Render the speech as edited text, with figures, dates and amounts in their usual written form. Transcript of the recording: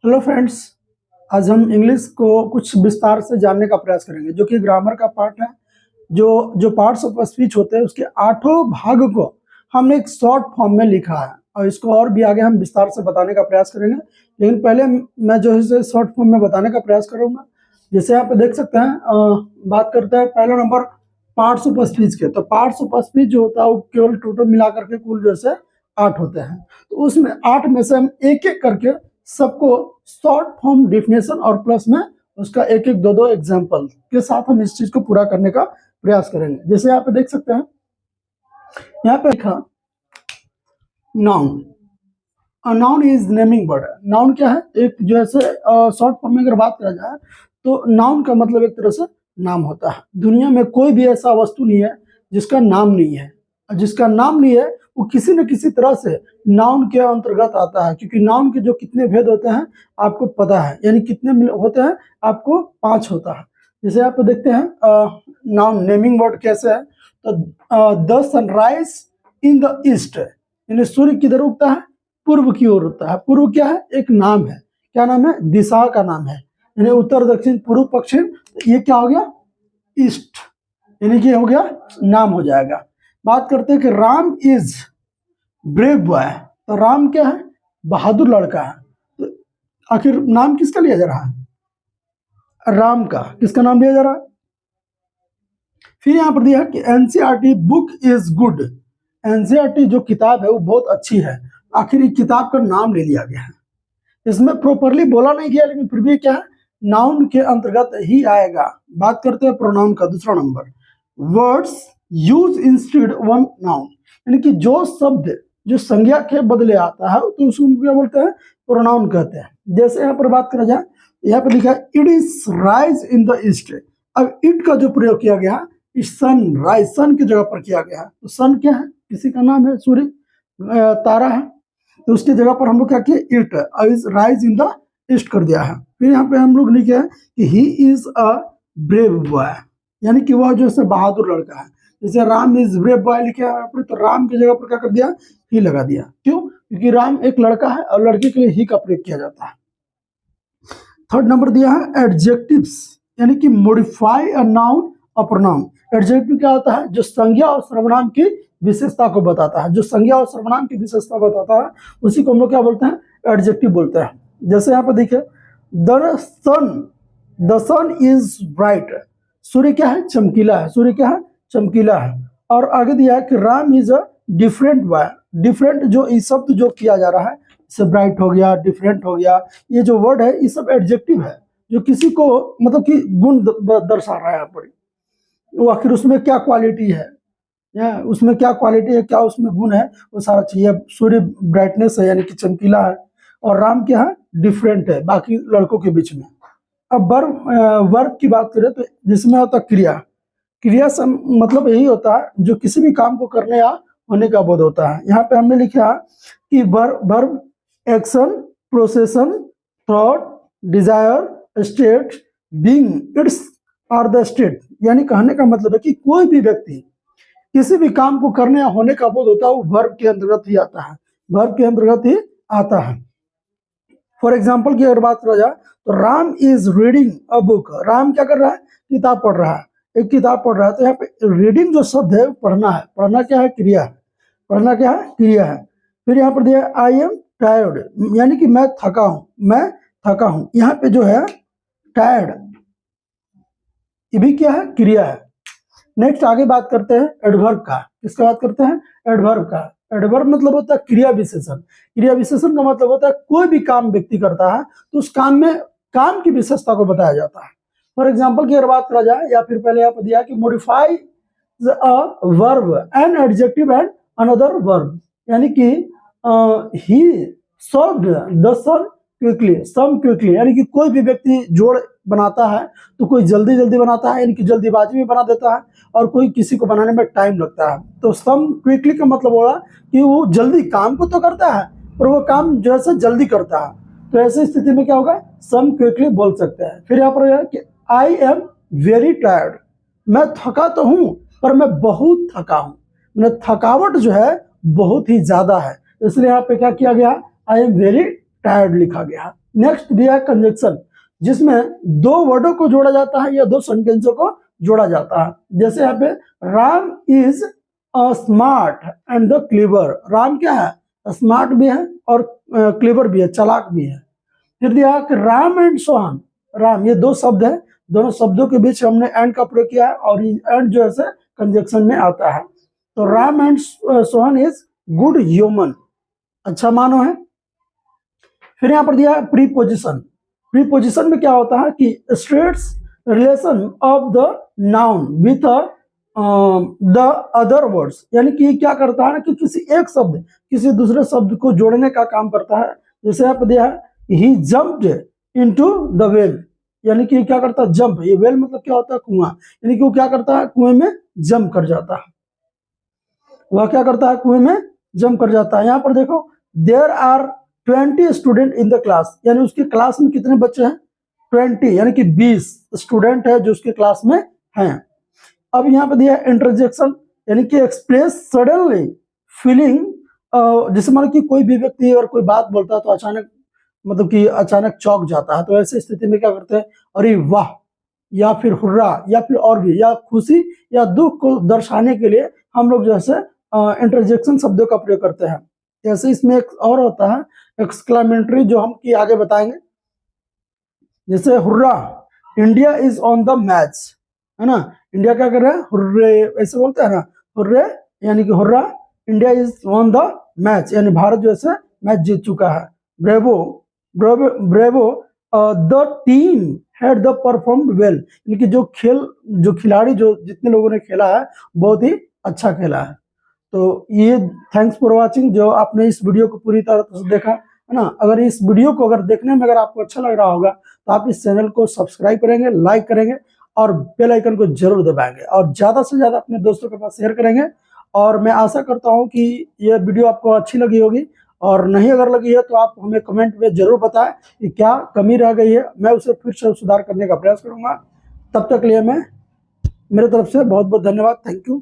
Hello friends. आज हम English को कुछ विस्तार से जानने का प्रयास करेंगे, जो कि ग्रामर का पार्ट है। जो जो पार्ट्स ऑफ स्पीच होते हैं उसके आठों भाग को हमने एक शॉर्ट फॉर्म में लिखा है, और इसको और भी आगे हम विस्तार से बताने का प्रयास करेंगे। लेकिन पहले मैं जो है इसे शॉर्ट फॉर्म में बताने का प्रयास करूंगा। जैसे आप देख सकते हैं, बात करते हैं पहला नंबर पार्ट्स ऑफ स्पीच के। तो पार्ट्स ऑफ स्पीच जो होता है वो केवल टोटल मिलाकर के कुल जैसे 8 होते हैं। तो उसमें 8 में से हम एक एक करके सबको शॉर्ट फॉर्म डिफिनेशन और प्लस में उसका एक एक दो एग्जाम्पल के साथ हम इस चीज को पूरा करने का प्रयास करेंगे। जैसे यहाँ पे देख सकते हैं, यहाँ पे लिखा noun. Noun is naming word. Noun क्या है? एक जैसे शॉर्ट फॉर्म में अगर बात करा जाए तो नाउन का मतलब एक तरह से नाम होता है। दुनिया में कोई भी ऐसा वस्तु नहीं है जिसका नाम नहीं है, और जिसका नाम नहीं है वो किसी न किसी तरह से नाउन के अंतर्गत आता है। क्योंकि नाउन के जो कितने भेद होते हैं आपको पता है, यानी कितने होते हैं आपको 5 होता है। जैसे आप देखते हैं नाउन नेमिंग वर्ड कैसे है। तो the sunrise in the east, यानी सूर्य किधर उगता है? पूर्व की ओर होता है। पूर्व क्या है? एक नाम है। क्या नाम है? दिशा का नाम है, यानी उत्तर दक्षिण पूर्व पश्चिम। ये क्या हो गया? ईस्ट, यानी कि हो गया नाम हो जाएगा। बात करते हैं कि राम इज ब्रेव बॉय। तो राम क्या है? बहादुर लड़का है। तो आखिर नाम किसका लिया जा रहा है? राम का। किसका नाम लिया जा रहा है? फिर यहां पर दिया कि NCERT book is good. NCERT जो किताब है वो बहुत अच्छी है। आखिर इस किताब का नाम ले लिया गया है। इसमें प्रॉपरली बोला नहीं गया, लेकिन फिर भी क्या है, नाउन के अंतर्गत ही आएगा। बात करते हैं प्रोनाउन का दूसरा number, words use instead one noun, यानी कि जो शब्द जो संज्ञा के बदले आता है तो उसको क्या बोलते हैं? प्रोनाउन कहते हैं। जैसे यहाँ पर बात करा जाए, यहाँ पर लिखा है it is rise in the east. अब इट का जो प्रयोग किया गया सन राइज, सन की जगह पर किया गया। तो सन क्या है? किसी का नाम है, सूर्य तारा है। तो उसकी जगह पर हम लोग क्या किए? It is rise in the east कर दिया है। फिर यहाँ पे हम लोग लिखे हैं कि he is a brave boy, यानी कि वह जो है बहादुर लड़का है। जैसे राम इज ब्रेव बॉय लिखे हैं आपने, तो राम की जगह पर क्या कर दिया? ही लगा दिया। क्यों? क्योंकि राम एक लड़का है और लड़के के लिए ही का प्रयोग किया जाता है। थर्ड नंबर दिया है एडजेक्टिव्स, यानी कि मॉडिफाई अ नाउन और प्रोनाउन। एडजेक्टिव क्या होता है? जो संज्ञा और सर्वनाम की विशेषता को बताता है। जो संज्ञा और सर्वनाम की विशेषता बताता है उसी को हम लोग क्या बोलते हैं? एडजेक्टिव बोलते हैं। जैसे यहाँ पर देखिए, द सन इज ब्राइट। सूर्य क्या है? चमकीला है। सूर्य क्या है? चमकीला है। और आगे दिया है कि Ram is a different boy. Different जो इस शब्द जो किया जा रहा है, जैसे ब्राइट हो गया, डिफरेंट हो गया, ये जो वर्ड है ये सब एडजेक्टिव है, जो किसी को मतलब कि गुण दर्शा रहा है। यहाँ पर वो आखिर उसमें क्या क्वालिटी है, या उसमें क्या क्वालिटी है, क्या उसमें गुण है, वो सारा चाहिए। सूर्य ब्राइटनेस है, यानी कि चमकीला है, और राम क्या है? डिफरेंट है बाकी लड़कों के बीच में। अब वर्ब की बात करें तो जिसमें होता है क्रिया। क्रिया से मतलब यही होता है जो किसी भी काम को करने या होने का बोध होता है। यहाँ पे हमने लिखा कि verb action, possession, thought, desire, state, being, it's are the state. यानी कहने का मतलब है कि कोई भी व्यक्ति किसी भी काम को करने या होने का बोध होता है वो वर्ब के अंतर्गत ही आता है। वर्ब के अंतर्गत ही आता है। फॉर एग्जाम्पल की अगर बात करा जाए तो Ram is reading a book. Ram क्या कर रहा है? किताब पढ़ रहा है, एक किताब पढ़ रहा है। तो यहाँ पे रीडिंग जो शब्द है पढ़ना है। पढ़ना क्या है? क्रिया है। पढ़ना क्या है? क्रिया है। फिर यहाँ पर दिया आई एम टायर्ड, यानी कि मैं थका हूं। मैं थका हूं। यहाँ पे जो है टायर्ड, ये भी क्या है? क्रिया है। नेक्स्ट आगे बात करते हैं एडवर्ब का। किसका बात करते हैं? एडवर्ब का। एडवर्ब मतलब होता है क्रिया विशेषण। क्रिया विशेषण का मतलब होता है कोई भी काम व्यक्ति करता है तो उस काम में काम की विशेषता को बताया जाता है। फॉर एग्जाम्पल की अगर बात करा जाए, या फिर पहले यहाँ पर दिया कि modify a verb an adjective and another verb, यानी कि ही सॉल्व्ड द सम क्विकली, यानी कि कोई भी व्यक्ति जोड़ बनाता है तो कोई जल्दी जल्दी बनाता है, यानी कि जल्दीबाजी में बना देता है, और कोई किसी को बनाने में टाइम लगता है। तो सम क्विकली का मतलब होगा कि वो जल्दी काम को तो करता है पर वो काम जो है जल्दी करता है। तो ऐसी स्थिति में क्या होगा? सम क्विकली बोल सकते हैं। फिर यहाँ पर कि आई एम वेरी टायर्ड, मैं थका तो हूं पर मैं बहुत थका हूं। मैंने थकावट जो है बहुत ही ज्यादा है, इसलिए यहाँ पे क्या किया गया? आई एम वेरी टायर्ड लिखा गया। नेक्स्ट दिया है कंजक्शन, जिसमें दो वर्डों को जोड़ा जाता है या दो सेंटेंसों को जोड़ा जाता है। जैसे यहाँ पे Ram is smart and the clever. Ram क्या है? स्मार्ट भी है और क्लीवर भी है, चालाक भी है। फिर दिया है कि राम एंड सोहन। राम, ये दो शब्द है, दोनों शब्दों के बीच हमने एंड का प्रयोग किया है और एंड जो है कंजक्शन में आता है। तो Ram and Sohan is good human, अच्छा मानव है। फिर यहाँ पर दिया है प्रीपोजिशन। प्रीपोजिशन में क्या होता है कि states relation of the noun with the other words, यानी कि क्या करता है ना कि किसी एक शब्द किसी दूसरे शब्द को जोड़ने का काम करता है। जैसे यहाँ पर दिया है ही जंप्ड इनटू द वेल, यानी कि क्या करता है? जंप। ये वेल मतलब क्या होता है? कुआं। यानी कि वो क्या करता है? कुएं में जंप कर जाता है। वह क्या करता है? कुएं में जंप कर जाता है। यहाँ पर देखो there are 20 student in the class, यानी उसकी क्लास में कितने बच्चे हैं? 20, यानी कि 20 स्टूडेंट है जो उसके क्लास में हैं। अब यहाँ पे दिया इंटरजेक्शन, यानी कि एक्सप्रेस सडनली फीलिंग, जैसे मान कि कोई भी व्यक्ति और कोई बात बोलता है तो अचानक मतलब कि अचानक चौंक जाता है, तो ऐसी स्थिति में क्या करते हैं? अरे वाह, या फिर हुर्रा, या फिर और भी, या खुशी या दुख को दर्शाने के लिए हम लोग जैसे इंटरजेक्शन शब्दों का प्रयोग करते हैं। जैसे इसमें एक और होता है एक्सक्लेमेटरी, जो हम की आगे बताएंगे। जैसे hurrah, India is on the match, है ना? इंडिया क्या कर रहा है? हुर्रे, ऐसे बोलते हैं ना, हुर्रे, यानी कि hurrah, India is on the match, यानी भारत जो है मैच जीत चुका है। Bravo, bravo, bravo, the team had the perform well, यानी कि जो खिलाड़ी जो जितने लोगों ने खेला है बहुत ही अच्छा खेला है। तो ये थैंक्स फॉर वाचिंग, जो आपने इस वीडियो को पूरी तरह से देखा, है ना? अगर इस वीडियो को अगर देखने में अगर आपको अच्छा लग रहा होगा तो आप इस चैनल को सब्सक्राइब करेंगे, लाइक करेंगे और बेल आइकन को जरूर दबाएंगे और ज़्यादा से ज़्यादा अपने दोस्तों के पास शेयर करेंगे। और मैं आशा करता हूँ कि यह वीडियो आपको अच्छी लगी होगी, और नहीं अगर लगी है तो आप हमें कमेंट में जरूर बताएं कि क्या कमी रह गई है, मैं उसे फिर से सुधार करने का प्रयास करूँगा। तब तक के लिए मैं मेरे तरफ से बहुत बहुत धन्यवाद। Thank you.